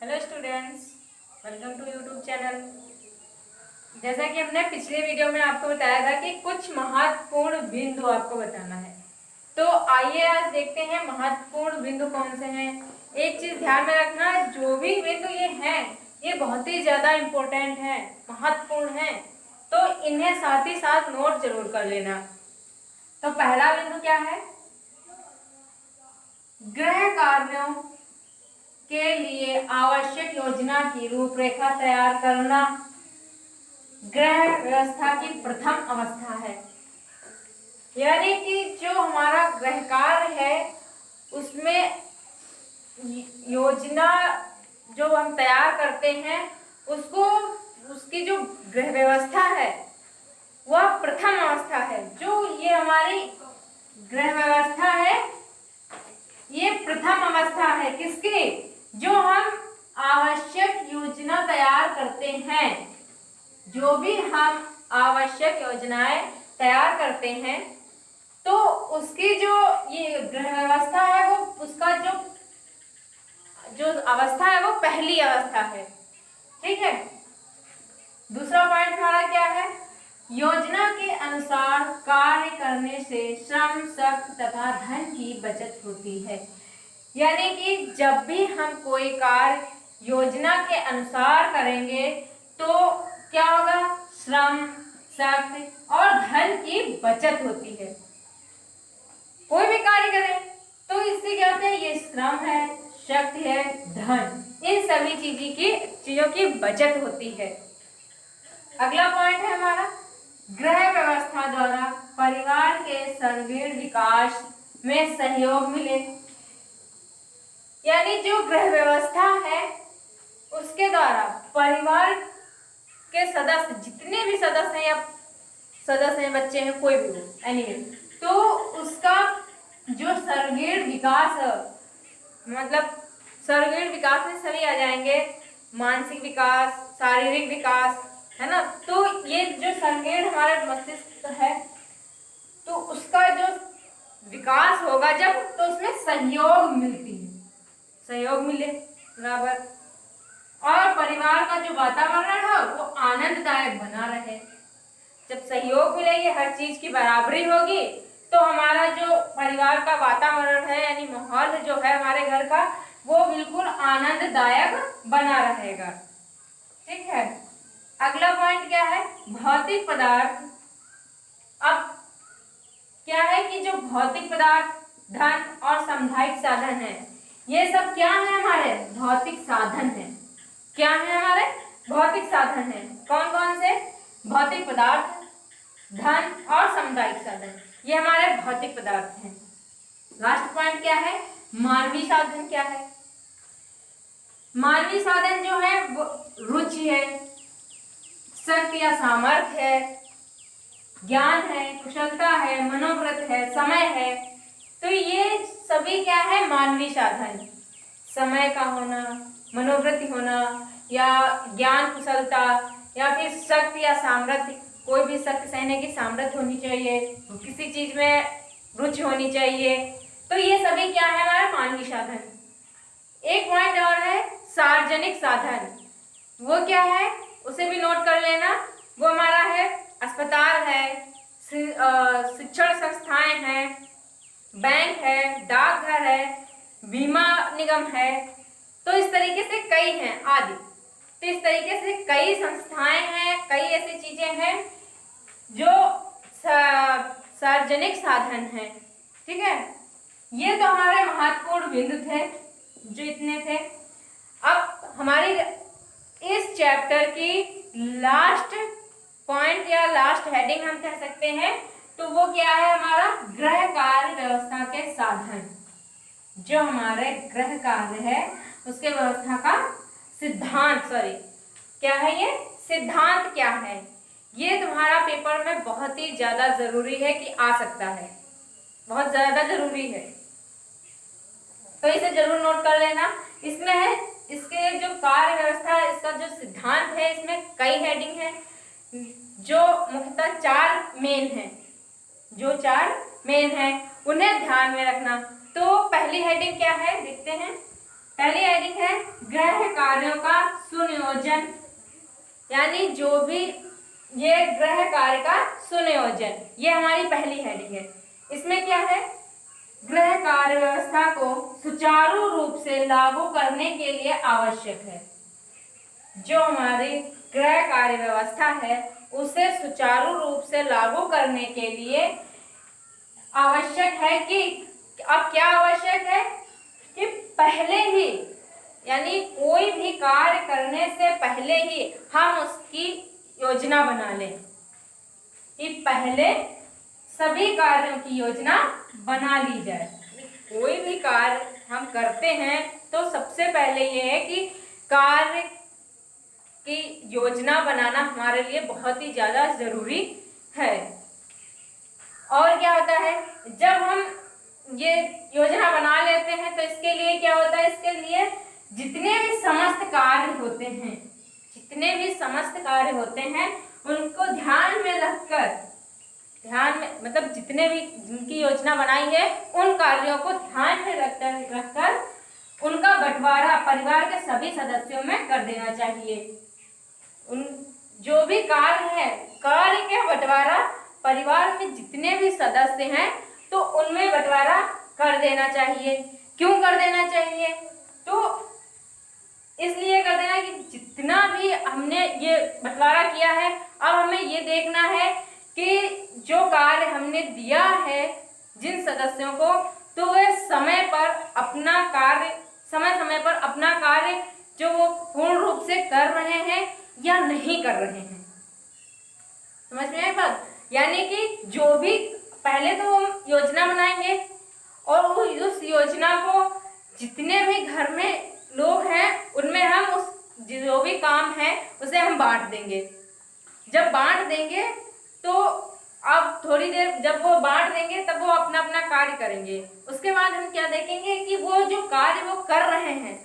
Hello students, welcome to YouTube channel. जैसा कि हमने पिछले वीडियो में आपको बताया था कि कुछ महत्वपूर्ण बिंदु आपको बताना है, तो आइए आज देखते हैं महत्वपूर्ण बिंदु कौन से हैं। एक चीज ध्यान में रखना, जो भी बिंदु ये हैं ये बहुत ही ज्यादा इम्पोर्टेंट है, महत्वपूर्ण है, तो इन्हें साथ ही साथ नोट जरूर कर लेना। तो पहला बिंदु क्या है? गृह कार्यों के लिए आवश्यक योजना की रूपरेखा तैयार करना गृह व्यवस्था की प्रथम अवस्था है। यानी कि जो हमारा गृह कार्य है उसमें योजना जो हम तैयार करते हैं उसको, उसकी जो गृह व्यवस्था है वह प्रथम अवस्था है। जो ये हमारी गृह व्यवस्था है ये प्रथम अवस्था है। किसकी? जो हम आवश्यक योजना तैयार करते हैं, जो भी हम आवश्यक योजनाएं तैयार करते हैं तो उसकी जो ये गृह व्यवस्था है वो उसका जो अवस्था है वो पहली अवस्था है। ठीक है। दूसरा पॉइंट हमारा क्या है? योजना के अनुसार कार्य करने से श्रम, शक्ति तथा धन की बचत होती है। यानी कि जब भी हम कोई कार्य योजना के अनुसार करेंगे तो क्या होगा? श्रम, शक्ति और धन की बचत होती है। कोई भी कार्य करें तो इससे क्या होता है? ये श्रम है, शक्ति है, धन, इन सभी चीजों की बचत होती है। अगला पॉइंट है हमारा, गृह व्यवस्था द्वारा परिवार के सर्वांगीण विकास में सहयोग मिले। यानी जो गृह व्यवस्था है उसके द्वारा परिवार के सदस्य, जितने भी सदस्य हैं या सदस्य हैं, बच्चे हैं, कोई भी हो, एनीवे, तो उसका जो सर्वांगीण विकास है, मतलब सर्वांगीण विकास में सभी आ जाएंगे, मानसिक विकास, शारीरिक विकास, है ना। तो ये जो सर्वांगीण हमारे मस्तिष्क है तो उसका जो विकास होगा जब, तो उसमें सहयोग मिलती है, सहयोग मिले बराबर, और परिवार का जो वातावरण है वो आनंददायक बना रहे। जब सहयोग मिलेगी, हर चीज की बराबरी होगी, तो हमारा जो परिवार का वातावरण है यानी माहौल जो है हमारे घर का वो बिल्कुल आनंददायक बना रहेगा। ठीक है। अगला पॉइंट क्या है? भौतिक पदार्थ। अब क्या है कि जो भौतिक पदार्थ, धन और सामुदायिक साधन है, ये सब क्या है? हमारे भौतिक साधन है। क्या है? हमारे भौतिक साधन है। कौन कौन से? भौतिक पदार्थ, धन और सामुदायिक साधन, ये हमारे भौतिक पदार्थ हैं। लास्ट पॉइंट क्या है? मानवीय साधन क्या है? मानवीय साधन जो है वो रुचि है, शक्ति या सामर्थ्य है, ज्ञान है, कुशलता है, मनोवृत्ति है, समय है। तो ये सभी क्या है? मानवीय साधन। समय का होना, मनोवृत्ति होना, या ज्ञान, कुशलता, या फिर शक्ति या सामर्थ्य, कोई भी शक्ति सहने की सामर्थ्य होनी चाहिए, किसी चीज में रुचि होनी चाहिए। तो ये सभी क्या है? हमारा मानवीय साधन। एक पॉइंट और है, सार्वजनिक साधन। वो क्या है? उसे भी नोट कर लेना। वो हमारा है अस्पताल है, शिक्षण संस्थाएं हैं, बैंक है, डाकघर है, बीमा निगम है, तो इस तरीके से कई हैं आदि। तो इस तरीके से कई संस्थाएं हैं, कई ऐसी चीजें हैं जो सार्वजनिक साधन हैं। ठीक है। ये तो हमारे महत्वपूर्ण बिंदु थे, जो इतने थे। अब हमारी इस चैप्टर की लास्ट पॉइंट या लास्ट हेडिंग हम कह सकते हैं, तो वो क्या है? हमारा गृह कार्य व्यवस्था के साधन। जो हमारे गृह कार्य है उसके व्यवस्था का सिद्धांत, क्या है ये? सिद्धांत क्या है? ये तुम्हारा पेपर में बहुत ही ज्यादा जरूरी है कि आ सकता है, बहुत ज्यादा जरूरी है, तो इसे जरूर नोट कर लेना। इसमें है इसके जो कार्य व्यवस्था है, इसका जो सिद्धांत है, इसमें कई हेडिंग है, जो मुख्यतः 4 मेन है, जो 4 मेन है उन्हें ध्यान में रखना। तो पहली हेडिंग क्या है देखते हैं। पहली हेडिंग है गृह कार्यों का सुनियोजन, यानी जो भी ये गृह कार्य का सुनियोजन, ये हमारी पहली हेडिंग है। इसमें क्या है, गृह कार्य व्यवस्था को सुचारू रूप से लागू करने के लिए आवश्यक है। जो हमारी गृह कार्य व्यवस्था है उसे सुचारू रूप से लागू करने के लिए आवश्यक है कि, अब क्या आवश्यक है कि पहले ही, यानी कोई भी कार्य करने से पहले ही हम उसकी योजना बना लें, कि पहले सभी कार्यों की योजना बना ली जाए। कोई भी कार्य हम करते हैं तो सबसे पहले ये है कि कार्य की योजना बनाना हमारे लिए बहुत ही ज्यादा जरूरी है। और क्या होता है, जब हम ये योजना बना लेते हैं तो इसके लिए क्या होता है, इसके लिए जितने भी समस्त कार्य होते हैं, जितने भी समस्त कार्य होते हैं उनको ध्यान में रखकर, ध्यान में मतलब जितने भी जिनकी योजना बनाई है उन कार्यों को ध्यान में रखकर उनका बंटवारा परिवार के सभी सदस्यों में कर देना चाहिए। उन जो भी कार्य है, कार्य का बंटवारा परिवार में जितने भी सदस्य हैं तो उनमें बंटवारा कर देना चाहिए। क्यों कर देना चाहिए, तो इसलिए कर देना कि जितना भी हमने ये बंटवारा किया है, अब हमें ये देखना है कि जो कार्य हमने दिया है जिन सदस्यों को, तो वे समय पर अपना कार्य, समय समय पर अपना कार्य जो वो पूर्ण रूप से कर रहे हैं या नहीं कर रहे हैं। समझ में आई बात, यानी कि जो भी पहले तो हम योजना बनाएंगे और उस योजना को जितने भी घर में लोग हैं उनमें हम उस जो भी काम है उसे हम बांट देंगे। जब बांट देंगे तो अब थोड़ी देर जब वो बांट देंगे तब वो अपना अपना कार्य करेंगे। उसके बाद हम क्या देखेंगे कि वो जो कार्य वो कर रहे हैं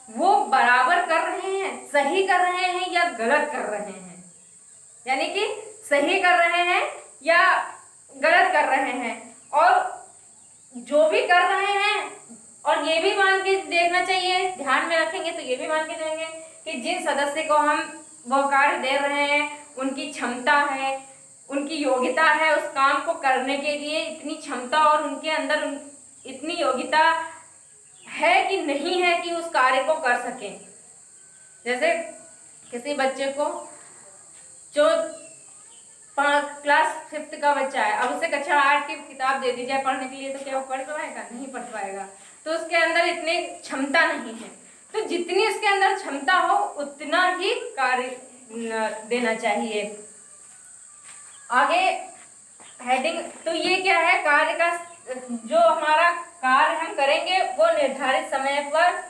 वो बराबर कर रहे हैं, सही कर रहे हैं या गलत कर रहे हैं, यानी कि सही कर रहे हैं या गलत कर रहे हैं। और जो भी कर रहे हैं, और ये भी मान के देखना चाहिए, ध्यान में रखेंगे तो ये भी मान के चलेंगे कि जिन सदस्य को हम वो कार्य दे रहे हैं उनकी क्षमता है, उनकी योग्यता है उस काम को करने के लिए, इतनी क्षमता और उनके अंदर इतनी योग्यता है कि नहीं है कि उस कार्य को कर सकें। जैसे किसी बच्चे को जो क्लास 5th का बच्चा है, अब उसे कक्षा 8 की किताब दे दी जाए पढ़ने के लिए, तो क्या वो पढ़ पाएगा? नहीं पढ़ पाएगा। तो उसके अंदर इतनी क्षमता नहीं है, तो जितनी उसके अंदर क्षमता हो उतना ही कार्य देना चाहिए। आगे हेडिंग, तो ये क्या है, कार्य का जो हमारा कार्य हम करेंगे वो निर्धारित समय पर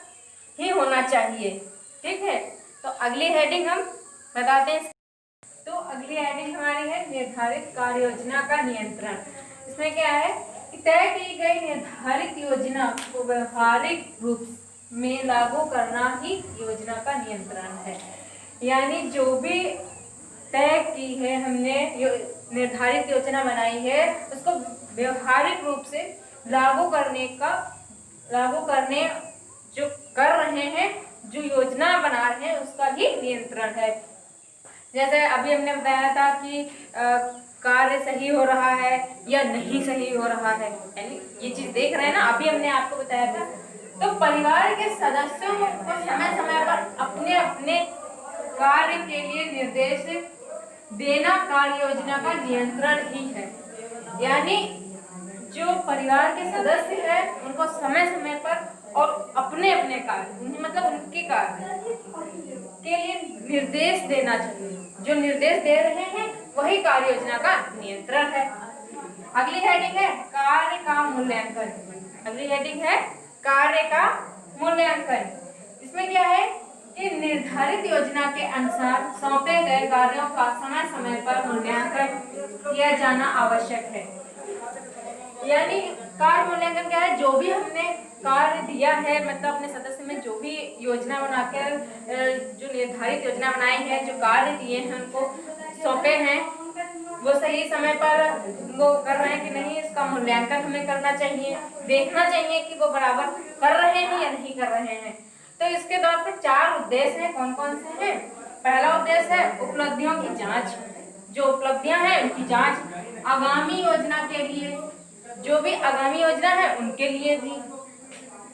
ही होना चाहिए। ठीक है, तो अगली हेडिंग हम बताते हैं। तो अगली हेडिंग हमारी है निर्धारित कार्य योजना का नियंत्रण। इसमें क्या है कि तय की गई निर्धारित योजना को व्यवहारिक रूप में लागू करना ही योजना का नियंत्रण है। यानी जो भी तय की है, हमने निर्धारित योजना बनाई है, उसको व्यवहारिक रूप से लागू करने जो कर रहे हैं, जो योजना बना रहे हैं, उसका ही नियंत्रण है। जैसे अभी हमने बताया था कि कार्य सही हो रहा है या नहीं सही हो रहा है, यानी ये चीज देख रहे हैं ना, अभी हमने आपको बताया था। तो परिवार के सदस्यों को समय समय पर अपने अपने कार्य के लिए निर्देश देना कार्य योजना का नियंत्रण ही है। यानी जो परिवार के सदस्य हैं उनको समय समय पर और अपने अपने कार्य, मतलब उनके कार्य के लिए निर्देश देना चाहिए। जो निर्देश दे रहे हैं वही कार्य योजना का नियंत्रण है। अगली हेडिंग है कार्य का मूल्यांकन। अगली हेडिंग है कार्य का मूल्यांकन। इसमें क्या है कि निर्धारित योजना के अनुसार सौंपे गए कार्यों का समय समय पर मूल्यांकन किया जाना आवश्यक है। यानी कार्य मूल्यांकन क्या है, जो भी हमने कार्य दिया है, मतलब अपने सदस्य में जो भी योजना बनाकर जो निर्धारित योजना बनाई है, जो कार्य दिए हैं उनको सौंपे हैं, वो सही समय पर वो कर रहे हैं कि नहीं, इसका मूल्यांकन हमें करना चाहिए, देखना चाहिए कि वो बराबर कर रहे हैं या नहीं कर रहे हैं। तो इसके के 4 उद्देश्य हैं। कौन कौन से हैं? पहला उद्देश्य है उपलब्धियों की जांच, जो उपलब्धियां हैं उनकी जांच आगामी योजना के लिए, जो भी आगामी योजना है उनके लिए भी।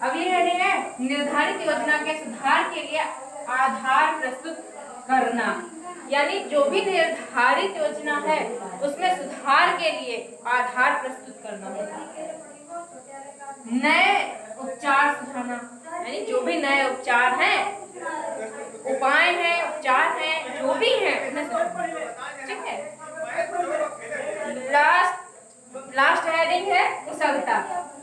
अगली हेडिंग है निर्धारित योजना के सुधार के लिए आधार प्रस्तुत करना, यानी जो भी निर्धारित योजना है उसमें सुधार के लिए आधार प्रस्तुत करना। नए उपचार सुझाना, यानी जो भी नए उपचार हैं, उपाय हैं, उपचार हैं, जो भी हैं उन्हें सुझाना। ठीक है। लास्ट हेडिंग है कुशलता।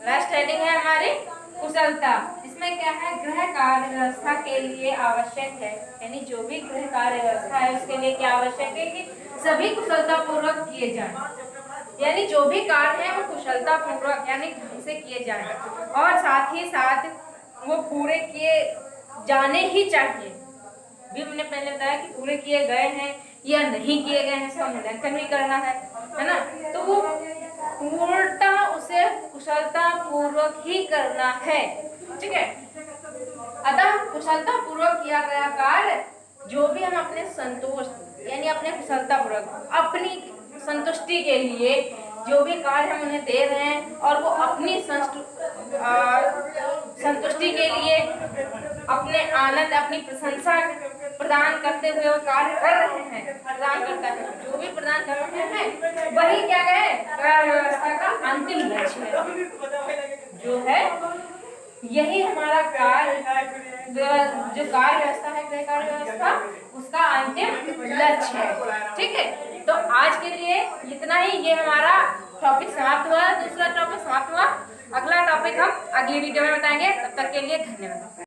लास्ट हेडिंग है हमारी कुशलता। इसमें क्या है? गृह कार्य व्यवस्था के लिए आवश्यक है, यानी जो भी गृह कार्य व्यवस्था है उसके लिए क्या आवश्यक है कि सभी कुशलता पूर्वक किए जाएं, यानी जो भी कार्य है वो कुशलता पूर्वक यानी ढंग से किए जाएं और साथ ही साथ वो पूरे किए जाने ही चाहिए। भी हमने पहले बताया कि पूरे किए गए हैं या नहीं किए गए हैं, इसका मूल्यांकन भी करना है ना। तो वो पूर्णतः उसे कुशलता पूर्वक ही करना है। ठीक है। अतः कुशलता पूर्वक किया गया कार्य जो भी हम अपने संतोष यानी अपने कुशलता पूर्वक अपनी संतुष्टि के लिए जो भी कार्य हम उन्हें दे रहे हैं और वो अपनी संतुष्टि के लिए अपने आनंद अपनी प्रशंसा प्रदान करते हुए वो कार्य कर रहे हैं, प्रदान करता है, जो भी प्रदान कर रहे हैं वही क्या है? कार्य व्यवस्था का अंतिम लक्ष्य है, जो है यही हमारा कार्य जो कार्य व्यवस्था है, गृह कार्य व्यवस्था, उसका अंतिम लक्ष्य है। ठीक है। तो आज के लिए इतना ही। ये हमारा टॉपिक समाप्त हुआ, दूसरा टॉपिक समाप्त हुआ। अगला टॉपिक हम अगली वीडियो में बताएंगे। तब तक के लिए धन्यवाद।